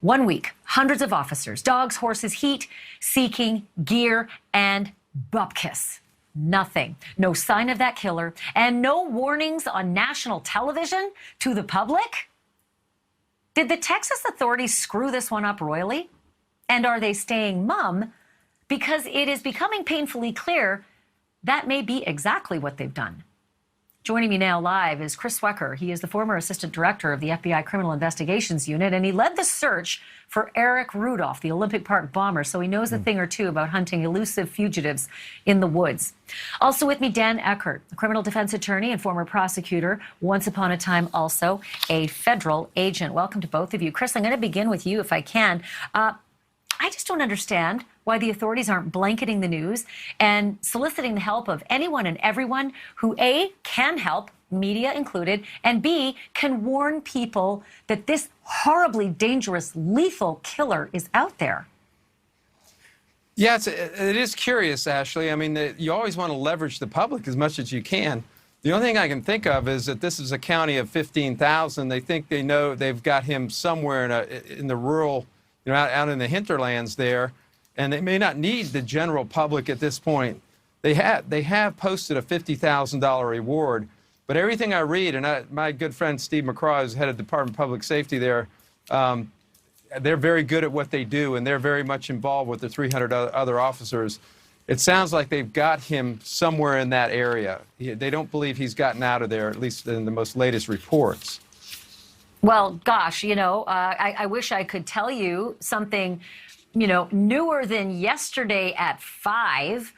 1 week, hundreds of officers, dogs, horses, heat, seeking, gear, and bupkis. Nothing. No sign of that killer, and no warnings on national television to the public. Did the Texas authorities screw this one up royally? And are they staying mum? Because it is becoming painfully clear that may be exactly what they've done. Joining me now live is Chris Swecker. He is the former assistant director of the FBI Criminal Investigations Unit, and he led the search for Eric Rudolph, the Olympic Park bomber, so he knows a thing or two about hunting elusive fugitives in the woods. Also with me, Dan Eckhart, a criminal defense attorney and former prosecutor, once upon a time also a federal agent. Welcome to both of you. Chris, I'm going to begin with you if I can. I just don't understand why the authorities aren't blanketing the news and soliciting the help of anyone and everyone who, A, can help, media included, and B, can warn people that this horribly dangerous, lethal killer is out there. Yeah, it is curious, Ashleigh. I mean, you always want to leverage the public as much as you can. The only thing I can think of is that this is a county of 15,000. They think they know they've got him somewhere in the rural, out in the hinterlands there, and they may not need the general public at this point. They have posted a $50,000 reward, but everything I read, and my good friend Steve McCraw, who's head of Department of Public Safety there, they're very good at what they do, and they're very much involved with the 300 other officers. It sounds like they've got him somewhere in that area. They don't believe he's gotten out of there, at least in the most latest reports. Well, gosh, I wish I could tell you something, newer than yesterday at 5,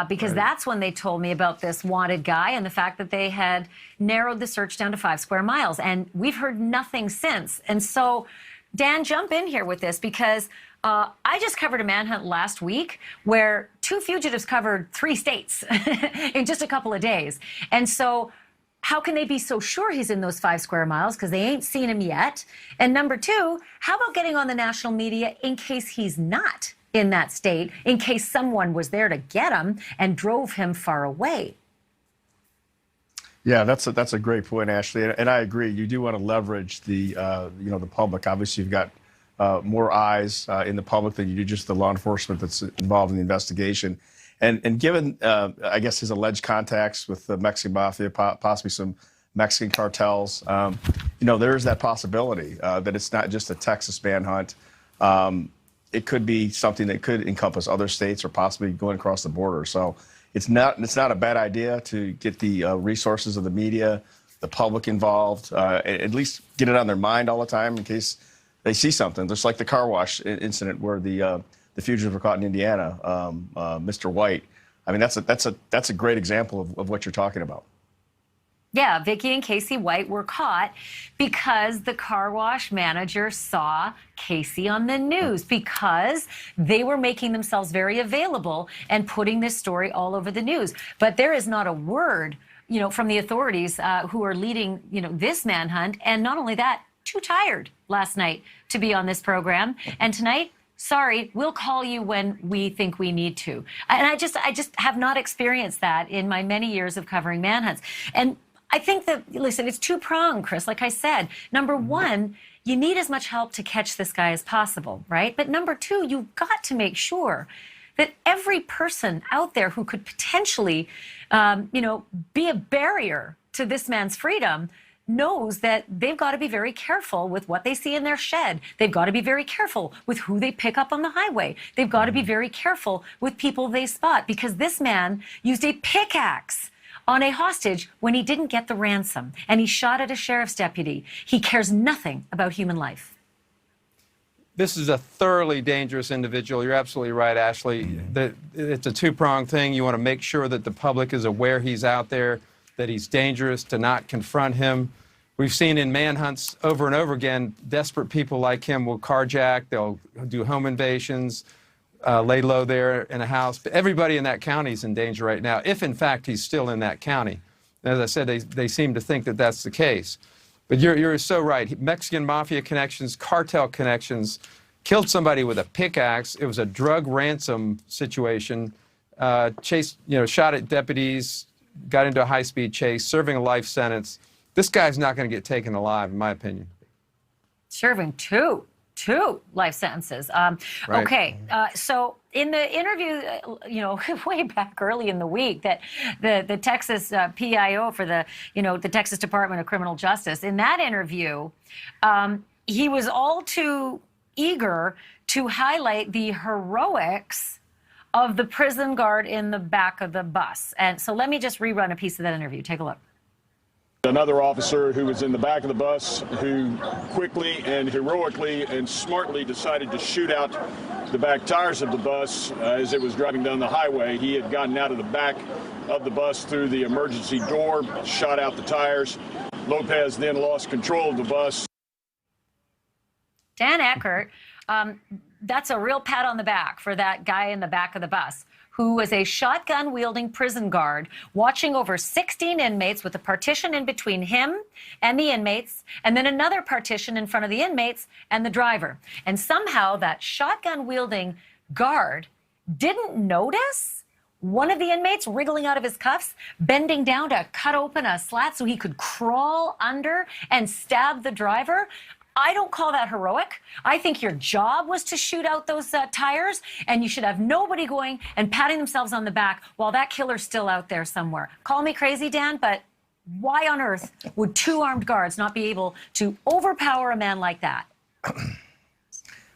because that's when they told me about this wanted guy and the fact that they had narrowed the search down to 5 square miles. And we've heard nothing since. And so, Dan, jump in here with this, because I just covered a manhunt last week where 2 fugitives covered 3 states in just a couple of days. And so how can they be so sure he's in those 5 square miles? Because they ain't seen him yet. And number 2, how about getting on the national media in case he's not in that state, in case someone was there to get him and drove him far away? Yeah, that's a great point, Ashleigh, and I agree. You do want to leverage the the public. Obviously, you've got more eyes in the public than you do just the law enforcement that's involved in the investigation. And given, I guess, his alleged contacts with the Mexican Mafia, possibly some Mexican cartels, there is that possibility that it's not just a Texas manhunt. It could be something that could encompass other states or possibly going across the border. So it's not a bad idea to get the resources of the media, the public involved, at least get it on their mind all the time in case they see something. Just like the car wash incident where the fugitives were caught in Indiana, Mr. White. I mean, that's a great example of what you're talking about. Yeah, Vicky and Casey White were caught because the car wash manager saw Casey on the news, because they were making themselves very available and putting this story all over the news. But there is not a word, from the authorities who are leading, this manhunt. And not only that, too tired last night to be on this program. And tonight, sorry, we'll call you when we think we need to. And I just have not experienced that in my many years of covering manhunts. And I think that, listen, it's two-pronged, Chris. Like I said, number 1, you need as much help to catch this guy as possible, right? But number 2, you've got to make sure that every person out there who could potentially, be a barrier to this man's freedom knows that they've got to be very careful with what they see in their shed. They've got to be very careful with who they pick up on the highway. They've got to be very careful with people they spot, because this man used a pickaxe on a hostage when he didn't get the ransom, and he shot at a sheriff's deputy. He cares nothing about human life. This is a thoroughly dangerous individual. You're absolutely right, Ashleigh. It's a two-pronged thing. You want to make sure that the public is aware he's out there, that he's dangerous, to not confront him. We've seen in manhunts over and over again, desperate people like him will carjack, they'll do home invasions, lay low there in a house. But everybody in that county is in danger right now, if in fact he's still in that county. As I said, they seem to think that that's the case. But you're so right. Mexican Mafia connections, cartel connections, killed somebody with a pickaxe. It was a drug ransom situation. Shot at deputies, got into a high-speed chase, serving a life sentence. This guy's not going to get taken alive, in my opinion. Serving two 2 life sentences. Right. Okay, so in the interview, way back early in the week, that the Texas PIO for the Texas Department of Criminal Justice, in that interview, he was all too eager to highlight the heroics of the prison guard in the back of the bus. And so let me just rerun a piece of that interview. Take a look. Another officer who was in the back of the bus who quickly and heroically and smartly decided to shoot out the back tires of the bus as it was driving down the highway. He had gotten out of the back of the bus through the emergency door, shot out the tires. Lopez then lost control of the bus. Dan Eckhart, that's a real pat on the back for that guy in the back of the bus, who was a shotgun-wielding prison guard watching over 16 inmates with a partition in between him and the inmates, and then another partition in front of the inmates and the driver. And somehow that shotgun-wielding guard didn't notice one of the inmates wriggling out of his cuffs, bending down to cut open a slat so he could crawl under and stab the driver. I don't call that heroic. I think your job was to shoot out those tires, and you should have nobody going and patting themselves on the back while that killer's still out there somewhere. Call me crazy, Dan, but why on earth would 2 armed guards not be able to overpower a man like that?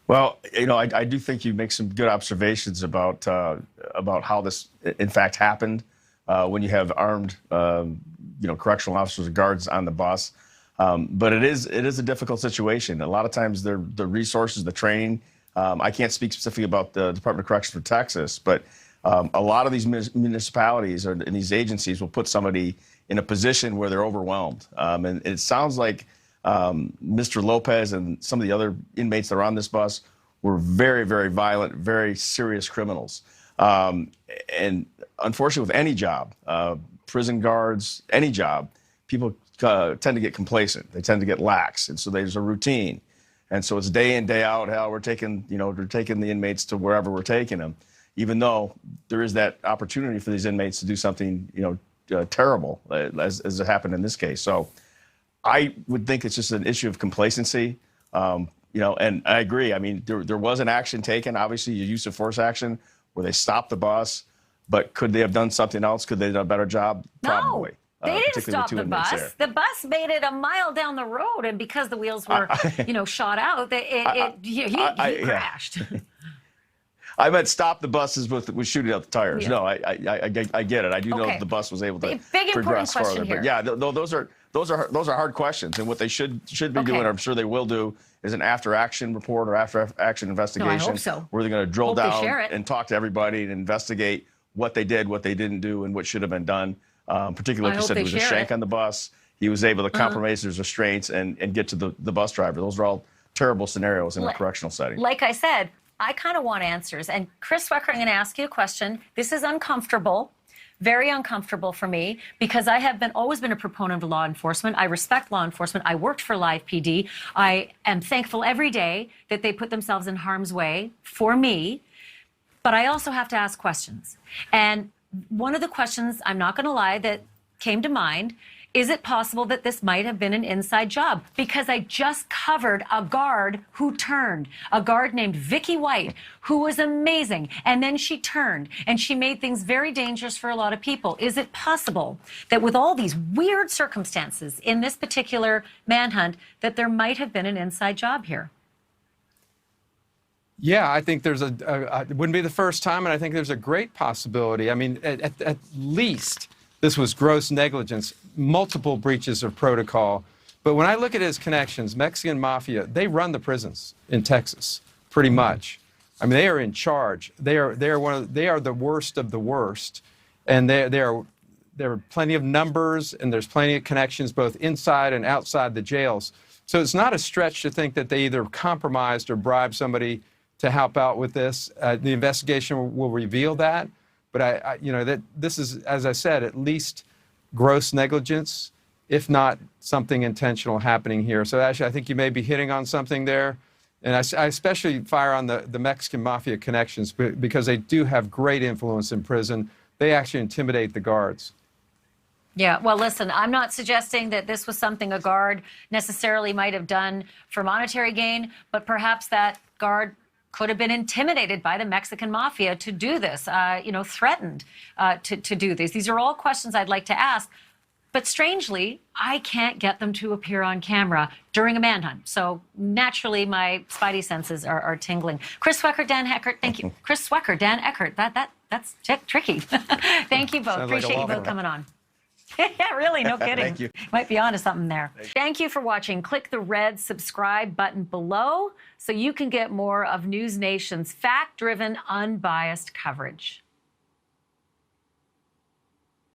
Well, I do think you make some good observations about how this, in fact, happened when you have armed, correctional officers and guards on the bus. But it is a difficult situation. A lot of times the resources, the training, I can't speak specifically about the Department of Corrections for Texas, but a lot of these municipalities and these agencies will put somebody in a position where they're overwhelmed. And it sounds like Mr. Lopez and some of the other inmates that are on this bus were very, very violent, very serious criminals. And unfortunately, with any job, prison guards, any job, people tend to get complacent. They tend to get lax, and so there's a routine, and so it's day in, day out. How we're taking the inmates to wherever we're taking them, even though there is that opportunity for these inmates to do something terrible, as it happened in this case. So, I would think it's just an issue of complacency, and I agree. I mean, there was an action taken, obviously, a use of force action where they stopped the bus, but could they have done something else? Could they have done a better job? Probably. No. They didn't stop the bus. The bus made it a mile down the road, and because the wheels were, shot out, he crashed. I meant stop the buses with shooting out the tires. Yeah. No, I get it. I do know that the bus was able to progress farther. Here. But yeah, those are hard questions, and what they should be doing, I'm sure they will do, is an after-action report or after-action investigation. I hope so. Where they're going to drill down and talk to everybody and investigate what they did, what they didn't do, and what should have been done. Particularly, like you said, there was a shank on the bus. He was able to compromise his restraints and get to the bus driver. Those are all terrible scenarios in a correctional setting. Like I said, I kind of want answers. And Chris Swecker, I'm going to ask you a question. This is uncomfortable, very uncomfortable for me, because I have always been a proponent of law enforcement. I respect law enforcement. I worked for Live PD. I am thankful every day that they put themselves in harm's way for me. But I also have to ask questions. And one of the questions, I'm not going to lie, that came to mind, is it possible that this might have been an inside job? Because I just covered a guard who turned, a guard named Vicky White, who was amazing. And then she turned, and she made things very dangerous for a lot of people. Is it possible that with all these weird circumstances in this particular manhunt, that there might have been an inside job here? Yeah, I think there's it wouldn't be the first time, and I think there's a great possibility. I mean, at least this was gross negligence, multiple breaches of protocol. But when I look at his connections, Mexican Mafia, they run the prisons in Texas, pretty much. I mean, they are in charge. They are the worst of the worst, and there are plenty of numbers, and there's plenty of connections both inside and outside the jails. So it's not a stretch to think that they either compromised or bribed somebody to help out with this. The investigation will reveal that. But that this is, as I said, at least gross negligence, if not something intentional happening here. So actually, I think you may be hitting on something there. And I especially fire on the Mexican Mafia connections because they do have great influence in prison. They actually intimidate the guards. Yeah, well, listen, I'm not suggesting that this was something a guard necessarily might have done for monetary gain, but perhaps that guard could have been intimidated by the Mexican Mafia to do this, threatened to do this. These are all questions I'd like to ask. But strangely, I can't get them to appear on camera during a manhunt. So naturally, my spidey senses are tingling. Chris Swecker, Dan Eckhart, thank you. Chris Swecker, Dan Eckhart, that's tricky. Thank you both. Sounds like a Appreciate you law both firm. coming on. Yeah, really, no kidding. Thank you. Might be onto something there. Thank you for watching. Click the red subscribe button below so you can get more of NewsNation's fact-driven, unbiased coverage.